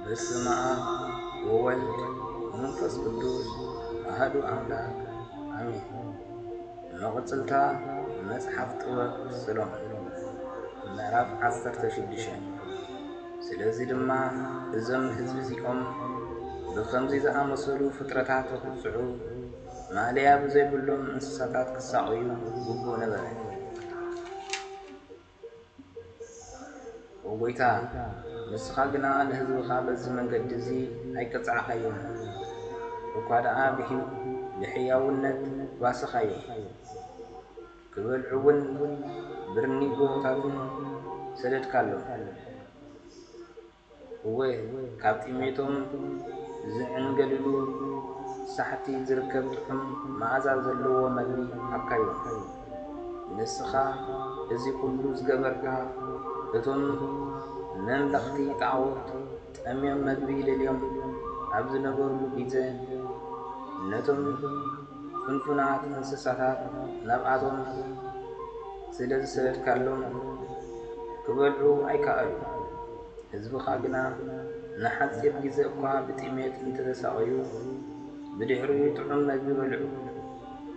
በስመ አብ ወወልድ ወመንፈስ ቅዱስ አሐዱ አምላክ አሜን። መቅጽልታ መጽሐፍ ጥበብ ሰሎሞን ምዕራፍ 16 ስለዚህ ድማ እዞም ህዝቢ እዚኦም ብከምዚ ዝኣመሰሉ ፍጥረታት ክጽዑ ማልያ ብዘይብሎም እንስሳታት ክሳቀዩ ግቡእ ነበረ። ወጎይታ ንስኻ ግና ንህዝብኻ በዚ መንገዲ እዚ ኣይቀጽዓኻዮም እኳ ደኣ ብሕያውነት ዋስኻዮም ክበልዑውን ብርኒ ጎቦታትን ሰደድካሎም እወ ካብ ጢሜቶም ዝዕንገሉሉ ሳሕቲ ዝርከብ ጥዑም መዓዛ ዘለዎ መግቢ ሃብካዮም። ንስኻ እዚ ኩሉ ዝገበርካ እቶም መምለኽቲ ጣዖት ጠምዮም መግቢ ደልዮም ኣብ ዝነበሩሉ ግዜ ነቶም ፍንፉናት እንስሳታት ናብኣቶም ስለ ዝሰደድካሎም ክበልዑ ኣይከኣሉ። ህዝብኻ ግና ንሓፂር ግዜ እኳ ብጥሜት እንተተሳቀዩ ብድሕሪኡ ጥዑም መግቢ በልዑ።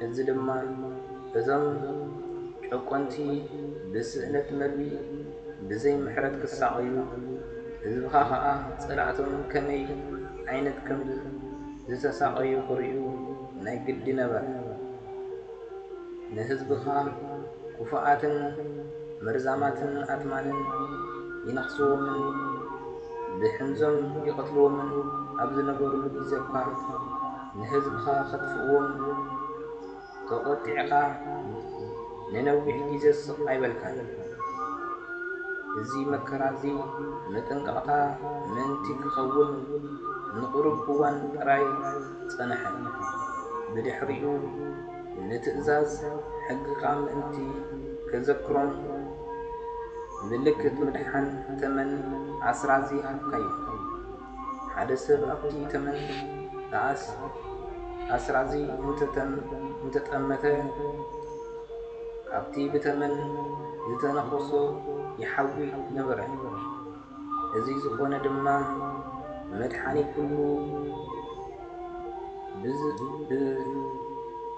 እዚ ድማ እዞም ጨቆንቲ ብስእነት መግቢ ብዘይ ምሕረት ክሳቀዩ ህዝብኻ ከዓ ጸላእቶም ከመይ ዓይነት ከም ዝተሳቀዩ ክርእዩ ናይ ግዲ ነበረ። ንህዝብኻ ክፉኣትን መርዛማትን ኣትማንን ይነኽስዎምን ብሕንዞም ይቐትልዎምን ኣብ ዝነበሩሉ ግዜ እኳ ንህዝብኻ ከጥፍእዎም ተቖጢዕኻ ንነዊሕ ግዜ ስቕ ኣይበልካን። እዚ መከራ እዚ መጠንቀቕታ ምእንቲ ክኸውን ንቑሩብ እዋን ጥራይ ጸንሐ። ብድሕሪኡ ንትእዛዝ ሕግኻ ምእንቲ ከዘክሮም ምልክት ምድሓን ተመን ኣስራዚ ሃብካዮ። ሓደ ሰብ ኣብቲ ተመን ኣስራዚ እንተጠመተ ካብቲ ብተመን ዝተነኾሶ ይሓዊ ነበረ። እዚ ዝኾነ ድማ መድሓኒት ኩሉ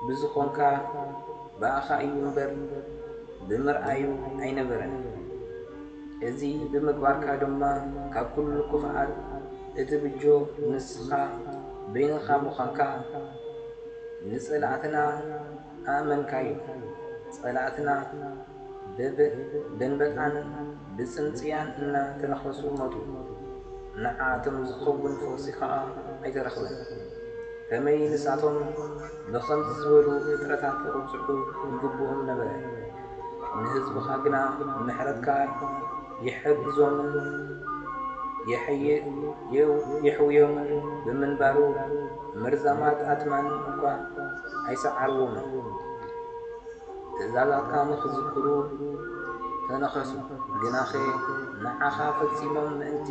ብዝኾንካ በኣኻ እዩ እምበር ብምርኣዩ ኣይነበረን። እዚ ብምግባርካ ድማ ካብ ኩሉ ክፍኣት እትብጆ ንስኻ በይንኻ ምዃንካ ንጸላእትና ኣእመንካዮ። ጸላእትና ደንበጣን ብፅንጽያን እናተነኸሱ ሞቱ። ንዓኣቶም ዝኸውን ፈውሲ ከዓ ኣይተረኽበን። ከመይ ንሳቶም ብኸምዚ ዝበሉ ፍጥረታት ክቕጽዑ ይግብኦም ነበረ። ንህዝብኻ ግና ምሕረትካ ይሕግዞምን የሕውዮምን ብምንባሩ መርዛማት ኣትማን እኳ ኣይሰዓርዎምን። ትእዛዛትካ ንኽዝክሩ ተነኸሱ። ግናኸ ንዓኻ ፈጺሞም ምእንቲ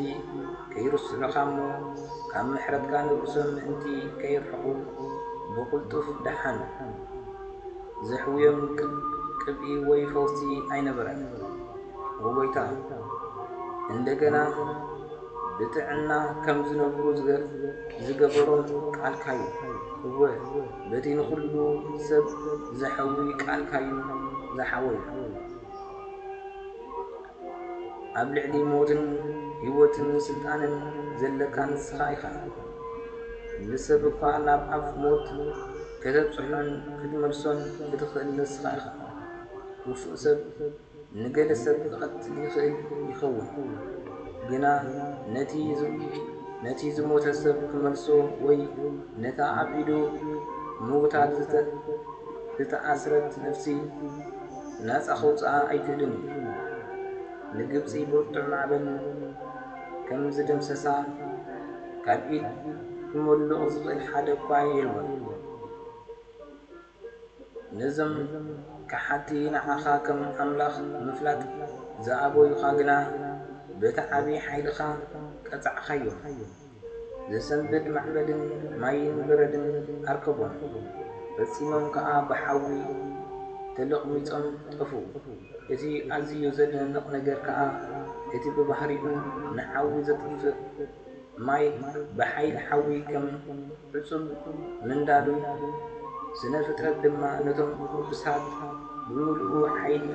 ከይርስዑኻ እሞ ካብ ምሕረትካ ንርእሶም ምእንቲ ከይርሕቑ ብቕልጡፍ ደሓኑ። ዘሕውዮም ቅብኢ ወይ ፈውሲ ኣይነበረን። ወጎይታ እንደገና ብጥዕና ከም ዝነብሩ ዝገበሮም ቃልካዩ። እወ በቲ ንኹሉ ሰብ ዘሐዊ ቃልካዩ ዝሓወዩ። ኣብ ልዕሊ ሞትን ህይወትን ስልጣንን ዘለካ ንስኻ ኢኻ። ንሰብ እኳ ናብ ኣፍ ሞት ከተብጽሖን ክትመልሶን ክትኽእል ንስኻ ኢኻ። ውሱእ ሰብ ንገለ ሰብ ክቐትል ይኽእል ይኸውን፣ ግና ነቲ ዝሞተ ሰብ ክመልሶ ወይ ነታ ኣብ ኢዱ ምውታድ ዝተኣስረት ነፍሲ ናጻ ኸውፅኣ ኣይክእልን እዩ። ንግብፂ ብርቱዕ ማዕበል ከም ዝደምሰሳ ካብ ኢድ ክመልቕ ዝኽእል ሓደ እኳ የልወን። ነዞም ካሓቲ ንዓኻ ከም ኣምላኽ ምፍላጥ ዝኣበዩኻ ግና በቲ ዓብዪ ሓይልኻ ቀጻዕኻዮም። ዘሰንብድ ማዕበልን ማይን በረድን ኣርከቦም። ፈጺሞም ከዓ ብሓዊ ተለቕሚፆም ጠፉ። እቲ ኣዝዩ ዘደንቕ ነገር ከዓ እቲ ብባህሪኡ ንሓዊ ዘጥፍእ ማይ በኃይል ሓዊ ከም ዕጹብ ምንዳዱ ስነ ፍጥረት ድማ ነቶም ቅዱሳት ብምልኡ ሓይሊ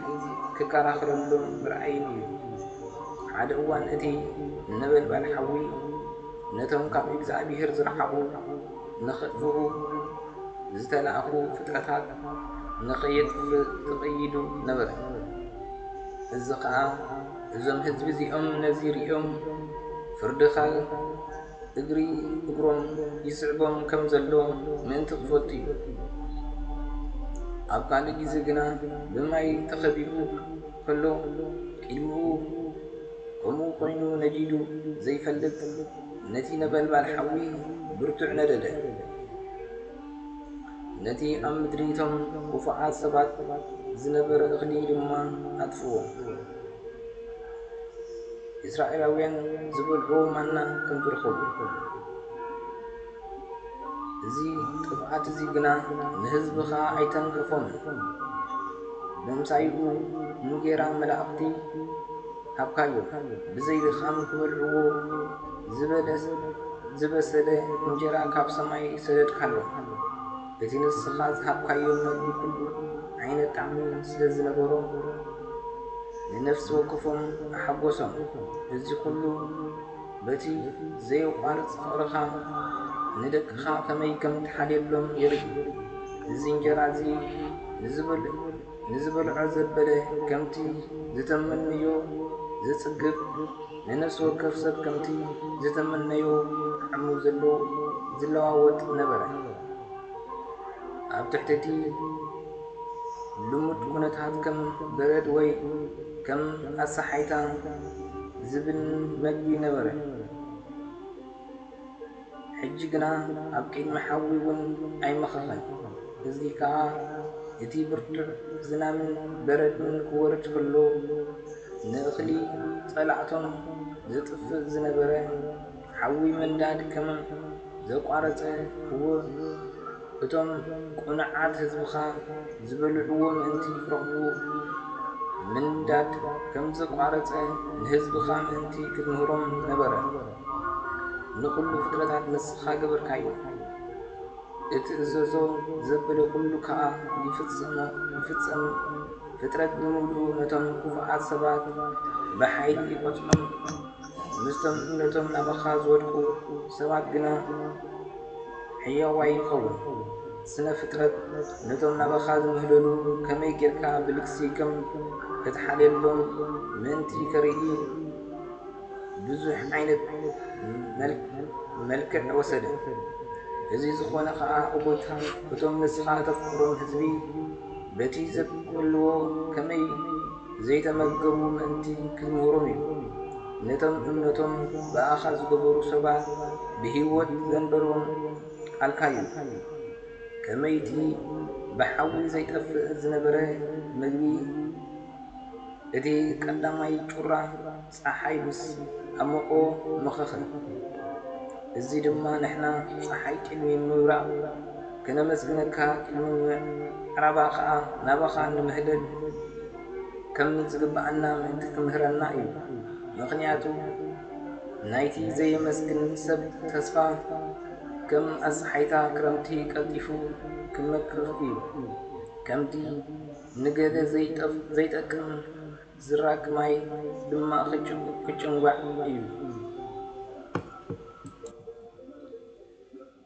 ክከራኸረሎም ረኣይን እዩ። ሓደ እዋን እቲ ነበልባል ሓዊ ነቶም ካብ እግዚኣብሔር ዝረሓቑ ንኸጥፍኡ ዝተላእኹ ፍጥረታት ንኸየጥፍእ ተቐይዱ ነበረ። እዚ ከዓ እዞም ህዝቢ እዚኦም ነዚ ሪኦም ፍርድኻ እግሪ እግሮም ይስዕቦም ከም ዘሎ ምእንቲ ክፈልጡ እዩ። ኣብ ካልእ ግዜ ግና ብማይ ተኸቢቡ ከሎ ቅድሚኡ ከምኡ ኮይኑ ነዲዱ ዘይፈልጥ ነቲ ነበልባል ሓዊ ብርቱዕ ነደደ። ነቲ ኣብ ምድሪ እቶም ክፉኣት ሰባት ዝነበረ እኽሊ ድማ ኣጥፍዎ። እስራኤላውያን ዝበልዕዎ ማና ከም ዝረኸቡ እዚ ጥፍኣት እዚ ግና ንህዝብኻ ኣይተንከፎምን። ብምሳይኡ እንጌራ መላእኽቲ ሃብካዮም ብዘይ ድኻም ክበልዕዎ ዝበሰለ እንጀራ ካብ ሰማይ ሰደድካሎም። እቲ ንስኻ ዝሃብካዮም መግቢ ኩሉ ዓይነት ጣዕሚ ስለ ዝነበሮ ንነፍሲ ወከፎም ኣሓጐሶም። እዚ ኩሉ በቲ ዘየቋርጽ ፍቕርኻ ንደቅኻ ከመይ ከም ትሓልየሎም የርኢ። እዚ እንጀራ እዚ ንዝበልዖ ዘበለ ከምቲ ዝተመነዮ ዘጽግብ ንነፍሲ ወከፍ ሰብ ከምቲ ዝተመነዮ ጣዕሙ ዝለዋወጥ ነበረ። ኣብ ትሕቲ እቲ ልሙድ ኩነታት ከም በረድ ወይ ከም ኣሳሓይታ ዝብን መግቢ ነበረ። ሕጂ ግና ኣብ ቅድሚ ሓዊ እውን ኣይመኸኸን። እዚ ከዓ እቲ ብርቱዕ ዝናብን በረድን ክወርድ ከሎ ንእኽሊ ጸላእቶም ዘጥፍእ ዝነበረ ሓዊ ምንዳድ ከም ዘቋረጸ ህዎ እቶም ቁኑዓት ህዝብኻ ዝበልዕዎ ምእንቲ ክረኽቡ ምንዳድ ከም ዘቋረጸ ንህዝብኻ ምእንቲ ክትምህሮም ነበረ። ንኹሉ ፍጥረታት ንስኻ ገበርካዮ። እትእዘዞ ዘበለ ኩሉ ከዓ ይፍጸም። ፍጥረት ብምሉኡ ነቶም ክፉኣት ሰባት ብሓይሊ ይቖጽዖም። ምስቶም እምነቶም ናባኻ ዝወድቁ ሰባት ግና ሕያዋይ ይኸውን። ስነ ፍጥረት ነቶም ናባኻ ዝምህለሉ ከመይ ጌርካ ብልግሲ ከም ክትሓልየሎም ምእንቲ ከርኢ ብዙሕ ዓይነት መልክዕ ወሰደ። እዚ ዝኾነ ከዓ እቶም ንስኻ ተፍቅሮም ህዝቢ በቲ ዘብቅልዎ ከመይ ዘይተመገቡ ምእንቲ ክትምህሮም እዩ። ነቶም እምነቶም በኣኻ ዝገበሩ ሰባት ብሂወት ዘንበሮም ቃልካ እዩ። ከመይቲ ብሓዊ ዘይጠፍእ ዝነበረ ምግቢ እቲ ቀዳማይ ጩራ ፀሓይ ምስ ኣሞቆ መኸኸ። እዚ ድማ ንሕና ፀሓይ ቅድሚ ምብራቕ ክነመስግነካ ቅድሚ ምዕራባ ከዓ ናባኻ ንምህለል ከም ዝግባአና ምእንቲ ክምህረና እዩ። ምክንያቱ ናይቲ ዘየመስግን ሰብ ተስፋ ከም ኣፀሓይታ ክረምቲ ቀልጢፉ ክመክፍ እዩ። ከምቲ ንገለ ዘይጠቅም ዝራቅ ማይ ድማ ክጭንጓዕ እዩ።